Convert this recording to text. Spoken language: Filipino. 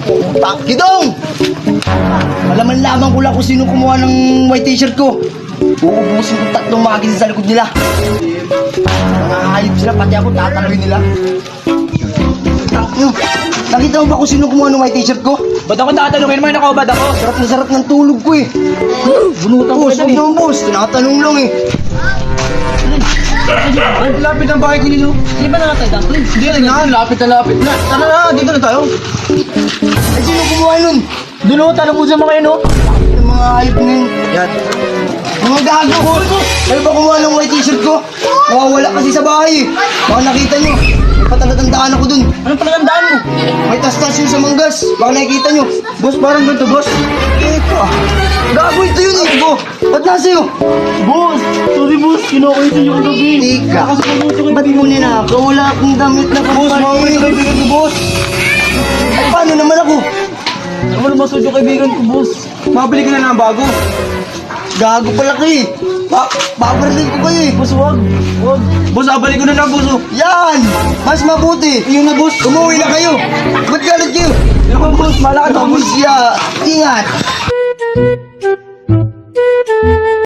Utang Gidong! Malaman lamang ko lang kung sino kumuha ng white t-shirt ko. Uubusin ko 3 magazine sa likod nila. Mga hayop sila, pati ako tatalawin nila. Nakita mo ba kung sino kumuha ng white t-shirt ko? Ba't ako tatanungin mo? Nakaubad ako. Sarap na sarap ng tulog ko eh. Bunutan ko Boss, na huwag naman boss. Tinatanong lang eh. Ay, lapit ang bahay ko nilo. Hindi ba nakatay dumpling? Hindi na, lapit na. Tara na, dito na tayo. Ay, sino kumuha nun? Dulo, talabusan mo kayo, no? Yung mga hayop na yun. Yan. Mga gago ko. Kayo ba kumuha ng white t-shirt ko? Nawawala kasi sa bahay eh. Baka nakita nyo. May patalatandaan ako dun. Anong palatandaan mo? May tas-tas yun sa manggas. Baka nakikita nyo. Boss, parang ganito, boss. Eka. Gago ito yun eh. Go. Ba't nasa yun? Boss, sorry boss, kinuha ko yung gabi. Tika. Kasi nabuto ko. Ba't mo ninakaw? Wala akong damit na Boss, mga yung kaibigan ko, boss. Ay, paano naman ako? Ano masod yung kaibigan ko, boss? Mabili ka na ng bago. Gago pala kayo eh. Babaralin ko kayo eh. Boss, wag. Boss, abalik ko na lang, boss. Yan! Mas mabuti. Yung na, boss. Umuwi na kayo. Ba't galit kayo? Yung boss, malakad ako, boss. Tapos ya. Ingat.